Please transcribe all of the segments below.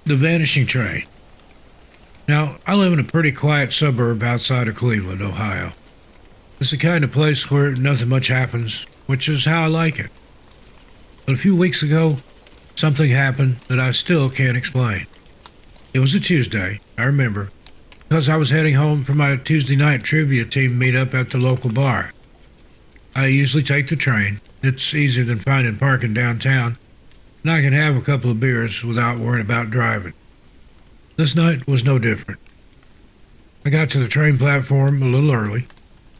The Vanishing Train. Now, I live in a pretty quiet suburb outside of Cleveland, Ohio. It's the kind of place where nothing much happens, which is how I like it. But a few weeks ago, something happened that I still can't explain. It was a Tuesday, I remember, because I was heading home from my Tuesday night trivia team meetup at the local bar. I usually take the train. It's easier than finding parking downtown, and I can have a couple of beers without worrying about driving. This night was no different. I got to the train platform a little early,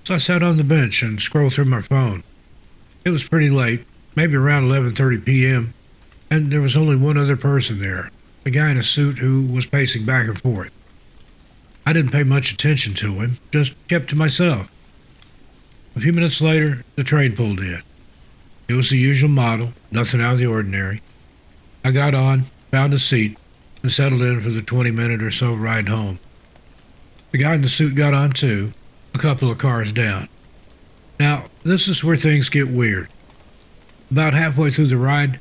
so I sat on the bench and scrolled through my phone. It was pretty late, maybe around 11:30 p.m., and there was only one other person there, a guy in a suit who was pacing back and forth. I didn't pay much attention to him, just kept to myself. A few minutes later, the train pulled in. It was the usual model, nothing out of the ordinary. I got on, found a seat, and settled in for the 20-minute or so ride home. The guy in the suit got on too, a couple of cars down. Now, this is where things get weird. About halfway through the ride,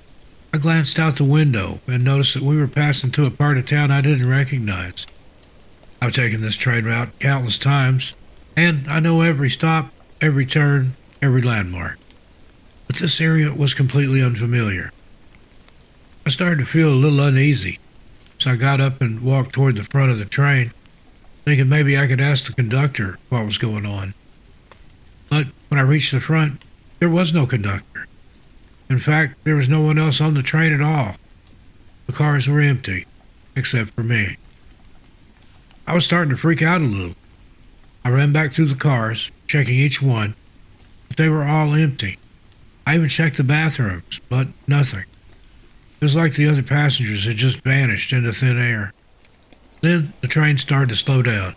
I glanced out the window and noticed that we were passing through a part of town I didn't recognize. I've taken this train route countless times, and I know every stop, every turn, every landmark. But this area was completely unfamiliar. I started to feel a little uneasy, so I got up and walked toward the front of the train, thinking maybe I could ask the conductor what was going on. But when I reached the front, there was no conductor. In fact, there was no one else on the train at all. The cars were empty, except for me. I was starting to freak out a little. I ran back through the cars, checking each one, but they were all empty. I even checked the bathrooms, but nothing. It was like the other passengers had just vanished into thin air. Then the train started to slow down.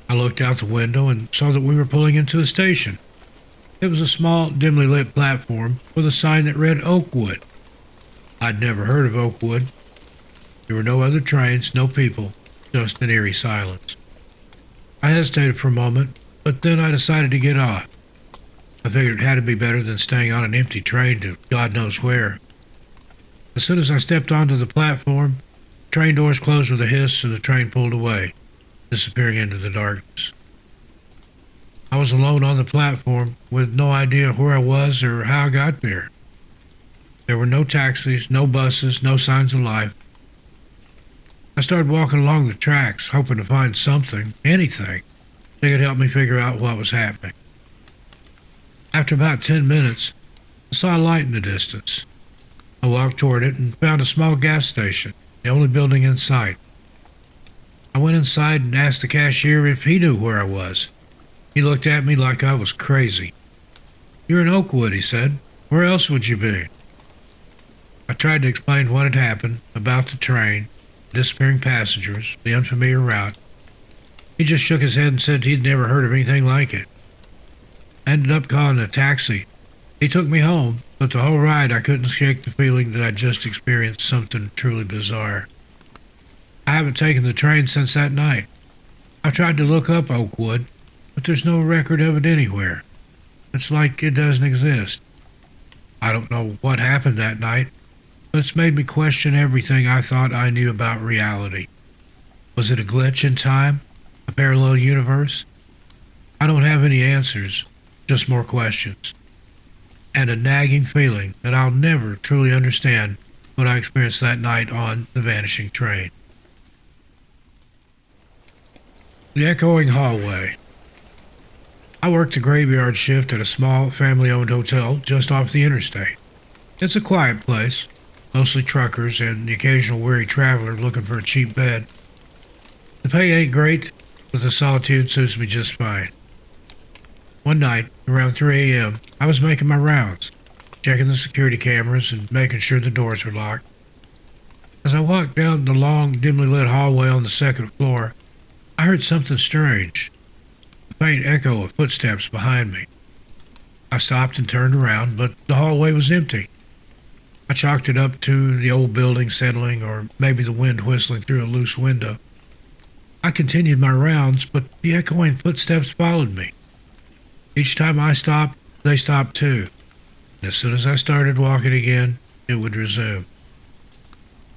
I looked out the window and saw that we were pulling into a station. It was a small, dimly lit platform with a sign that read Oakwood. I'd never heard of Oakwood. There were no other trains, no people, just an eerie silence. I hesitated for a moment, but then I decided to get off. I figured it had to be better than staying on an empty train to God knows where. As soon as I stepped onto the platform, train doors closed with a hiss and the train pulled away, disappearing into the darkness. I was alone on the platform with no idea where I was or how I got there. There were no taxis, no buses, no signs of life. I started walking along the tracks, hoping to find something, anything, that could help me figure out what was happening. After about 10 minutes, I saw a light in the distance. I walked toward it and found a small gas station, the only building in sight. I went inside and asked the cashier if he knew where I was. He looked at me like I was crazy. "You're in Oakwood," he said. "Where else would you be?" I tried to explain what had happened, about the train, disappearing passengers, the unfamiliar route. He just shook his head and said he'd never heard of anything like it. I ended up calling a taxi. He took me home, but the whole ride I couldn't shake the feeling that I'd just experienced something truly bizarre. I haven't taken the train since that night. I've tried to look up Oakwood, but there's no record of it anywhere. It's like it doesn't exist. I don't know what happened that night, but it's made me question everything I thought I knew about reality. Was it a glitch in time? A parallel universe? I don't have any answers, just more questions. And a nagging feeling that I'll never truly understand what I experienced that night on the Vanishing Train. The Echoing Hallway. I worked a graveyard shift at a small, family-owned hotel just off the interstate. It's a quiet place, mostly truckers and the occasional weary traveler looking for a cheap bed. The pay ain't great, but the solitude suits me just fine. One night, around 3 a.m., I was making my rounds, checking the security cameras and making sure the doors were locked. As I walked down the long, dimly lit hallway on the second floor, I heard something strange, a faint echo of footsteps behind me. I stopped and turned around, but the hallway was empty. I chalked it up to the old building settling or maybe the wind whistling through a loose window. I continued my rounds, but the echoing footsteps followed me. Each time I stopped, they stopped too. And as soon as I started walking again, it would resume.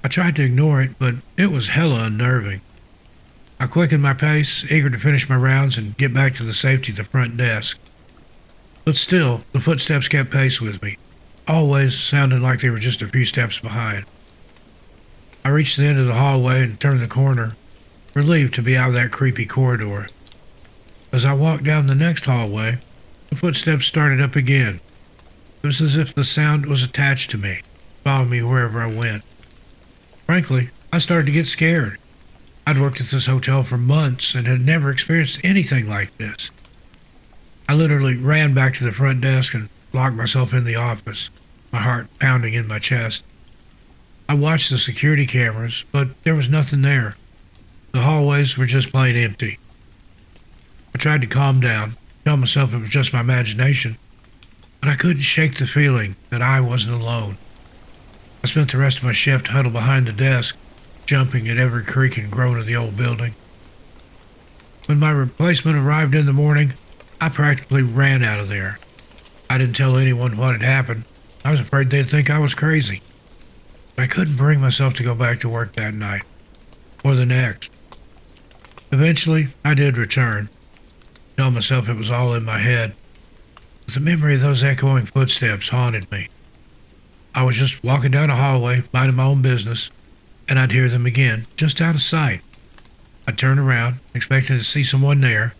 I tried to ignore it, but it was hella unnerving. I quickened my pace, eager to finish my rounds and get back to the safety of the front desk. But still, the footsteps kept pace with me, always sounding like they were just a few steps behind. I reached the end of the hallway and turned the corner, relieved to be out of that creepy corridor. As I walked down the next hallway, the footsteps started up again. It was as if the sound was attached to me, following me wherever I went. Frankly, I started to get scared. I'd worked at this hotel for months and had never experienced anything like this. I literally ran back to the front desk and locked myself in the office, my heart pounding in my chest. I watched the security cameras, but there was nothing there. The hallways were just plain empty. I tried to calm down, tell myself it was just my imagination, but I couldn't shake the feeling that I wasn't alone. I spent the rest of my shift huddled behind the desk, jumping at every creak and groan of the old building. When my replacement arrived in the morning, I practically ran out of there. I didn't tell anyone what had happened. I was afraid they'd think I was crazy. But I couldn't bring myself to go back to work that night, or the next. Eventually, I did return, telling myself it was all in my head. But the memory of those echoing footsteps haunted me. I was just walking down a hallway, minding my own business, and I'd hear them again, just out of sight. I'd turn around, expecting to see someone there,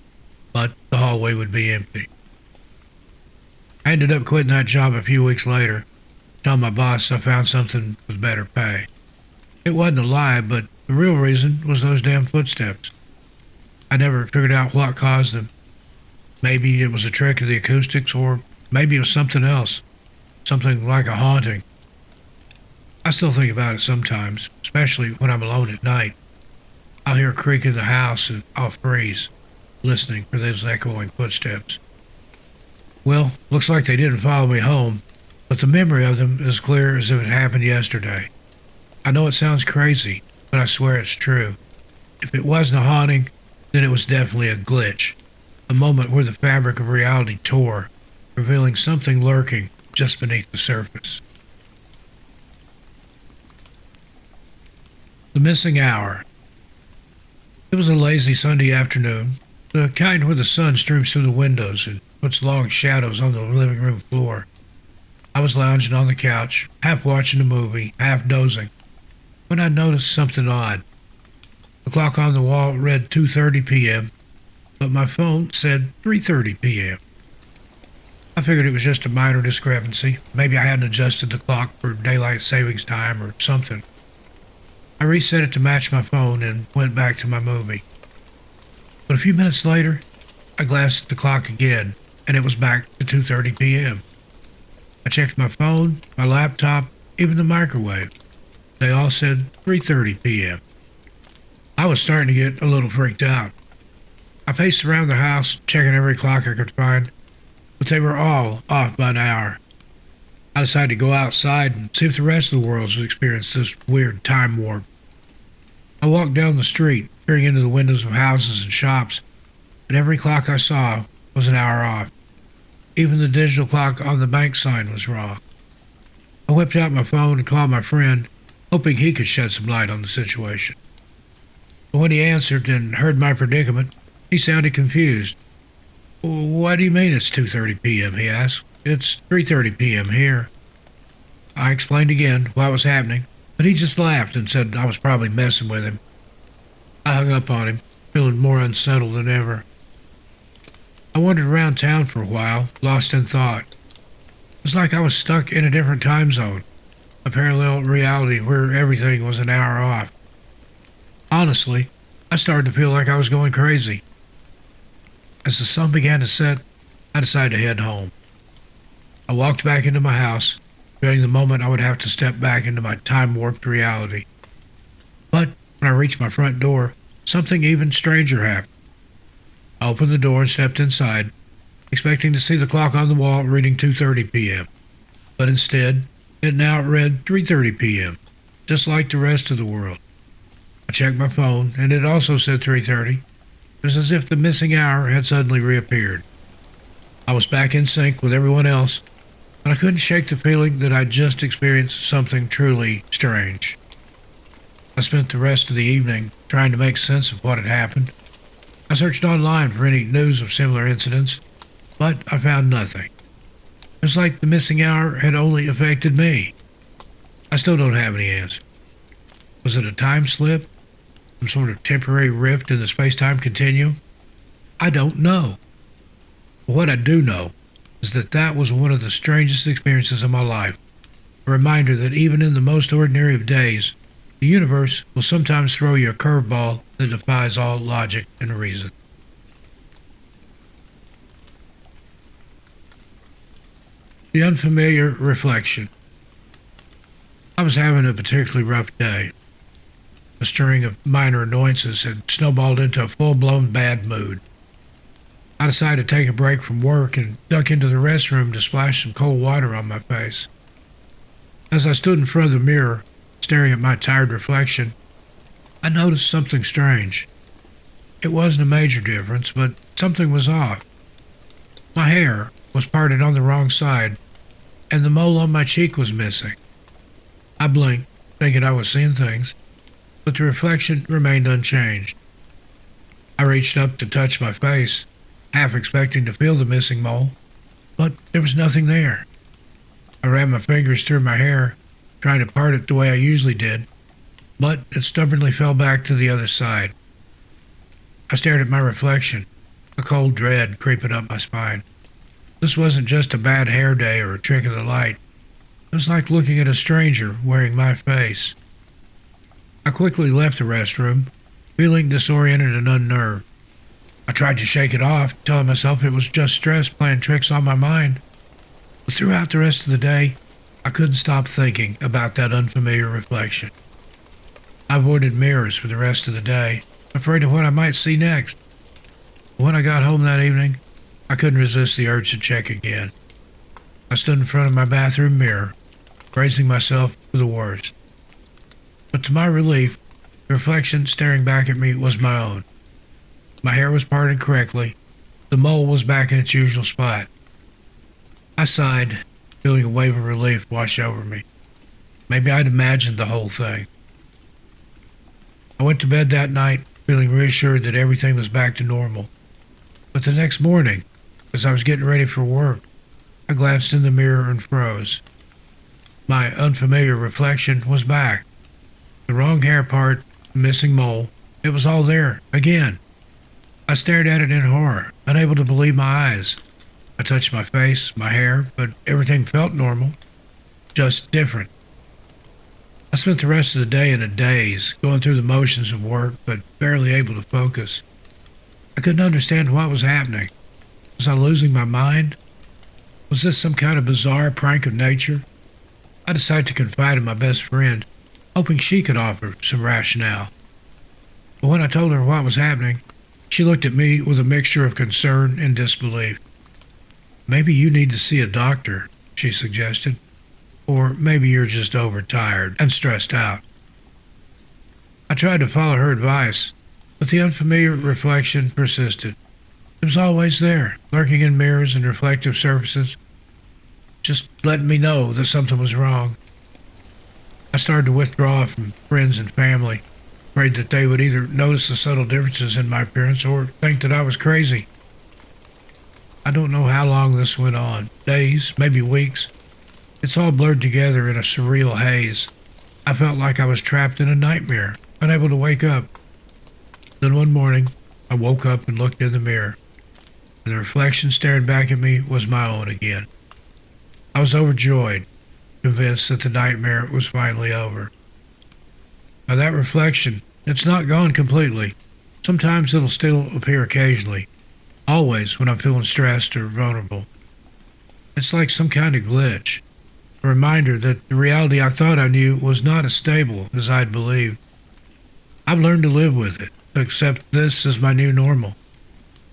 but the hallway would be empty. I ended up quitting that job a few weeks later, telling my boss I found something with better pay. It wasn't a lie, but the real reason was those damn footsteps. I never figured out what caused them. Maybe it was a trick of the acoustics, or maybe it was something else, something like a haunting. I still think about it sometimes, especially when I'm alone at night. I'll hear a creak in the house and I'll freeze, listening for those echoing footsteps. Well, looks like they didn't follow me home, but the memory of them is clear as if it happened yesterday. I know it sounds crazy, but I swear it's true. If it wasn't a haunting, then it was definitely a glitch, a moment where the fabric of reality tore, revealing something lurking just beneath the surface. The missing hour. It was a lazy Sunday afternoon, the kind where the sun streams through the windows and puts long shadows on the living room floor. I was lounging on the couch, half watching a movie, half dozing, when I noticed something odd. The clock on the wall read 2:30 p.m., but my phone said 3:30 p.m. I figured it was just a minor discrepancy. Maybe I hadn't adjusted the clock for daylight savings time or something. I reset it to match my phone and went back to my movie. But a few minutes later, I glanced at the clock again, and it was back to 2:30 p.m. I checked my phone, my laptop, even the microwave. They all said 3:30 p.m. I was starting to get a little freaked out. I paced around the house, checking every clock I could find, but they were all off by an hour. I decided to go outside and see if the rest of the world has experienced this weird time warp. I walked down the street, peering into the windows of houses and shops, and every clock I saw was an hour off. Even the digital clock on the bank sign was wrong. I whipped out my phone and called my friend, hoping he could shed some light on the situation. But when he answered and heard my predicament, he sounded confused. "What do you mean it's 2:30 p.m.?" he asked. "It's 3:30 p.m. here." I explained again what was happening, but he just laughed and said I was probably messing with him. I hung up on him, feeling more unsettled than ever. I wandered around town for a while, lost in thought. It was like I was stuck in a different time zone, a parallel reality where everything was an hour off. Honestly, I started to feel like I was going crazy. As the sun began to set, I decided to head home. I walked back into my house, fearing the moment I would have to step back into my time-warped reality. But when I reached my front door, something even stranger happened. I opened the door and stepped inside, expecting to see the clock on the wall reading 2:30 p.m. But instead, it now read 3:30 p.m., just like the rest of the world. I checked my phone, and it also said 3:30. It was as if the missing hour had suddenly reappeared. I was back in sync with everyone else, but I couldn't shake the feeling that I'd just experienced something truly strange. I spent the rest of the evening trying to make sense of what had happened. I searched online for any news of similar incidents, but I found nothing. It's like the missing hour had only affected me. I still don't have any answer. Was it a time slip? Some sort of temporary rift in the space-time continuum? I don't know. But what I do know is that that was one of the strangest experiences of my life. A reminder that even in the most ordinary of days, the universe will sometimes throw you a curveball that defies all logic and reason. The unfamiliar reflection. I was having a particularly rough day. A string of minor annoyances had snowballed into a full-blown bad mood. I decided to take a break from work and duck into the restroom to splash some cold water on my face. As I stood in front of the mirror, staring at my tired reflection, I noticed something strange. It wasn't a major difference, but something was off. My hair was parted on the wrong side, and the mole on my cheek was missing. I blinked, thinking I was seeing things, but the reflection remained unchanged. I reached up to touch my face, half expecting to feel the missing mole, but there was nothing there. I ran my fingers through my hair, trying to part it the way I usually did, but it stubbornly fell back to the other side. I stared at my reflection, a cold dread creeping up my spine. This wasn't just a bad hair day or a trick of the light. It was like looking at a stranger wearing my face. I quickly left the restroom, feeling disoriented and unnerved. I tried to shake it off, telling myself it was just stress playing tricks on my mind. But throughout the rest of the day, I couldn't stop thinking about that unfamiliar reflection. I avoided mirrors for the rest of the day, afraid of what I might see next. But when I got home that evening, I couldn't resist the urge to check again. I stood in front of my bathroom mirror, bracing myself for the worst. But to my relief, the reflection staring back at me was my own. My hair was parted correctly. The mole was back in its usual spot. I sighed, feeling a wave of relief wash over me. Maybe I'd imagined the whole thing. I went to bed that night, feeling reassured that everything was back to normal. But the next morning, as I was getting ready for work, I glanced in the mirror and froze. My unfamiliar reflection was back. The wrong hair part, the missing mole, it was all there, again. I stared at it in horror, unable to believe my eyes. I touched my face, my hair, but everything felt normal, just different. I spent the rest of the day in a daze, going through the motions of work, but barely able to focus. I couldn't understand what was happening. Was I losing my mind? Was this some kind of bizarre prank of nature? I decided to confide in my best friend, hoping she could offer some rationale. But when I told her what was happening, she looked at me with a mixture of concern and disbelief. "Maybe you need to see a doctor," she suggested. "Or maybe you're just overtired and stressed out." I tried to follow her advice, but the unfamiliar reflection persisted. It was always there, lurking in mirrors and reflective surfaces, just letting me know that something was wrong. I started to withdraw from friends and family, afraid that they would either notice the subtle differences in my appearance or think that I was crazy. I don't know how long this went on, days, maybe weeks. It's all blurred together in a surreal haze. I felt like I was trapped in a nightmare, unable to wake up. Then one morning, I woke up and looked in the mirror, and the reflection staring back at me was my own again. I was overjoyed, convinced that the nightmare was finally over. Now that reflection, it's not gone completely. Sometimes it'll still appear occasionally, always when I'm feeling stressed or vulnerable. It's like some kind of glitch, a reminder that the reality I thought I knew was not as stable as I'd believed. I've learned to live with it, to accept this as my new normal.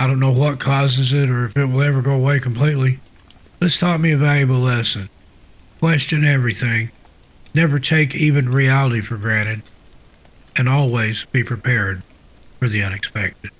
I don't know what causes it or if it will ever go away completely, but it's taught me a valuable lesson. Question everything, never take even reality for granted, and always be prepared for the unexpected.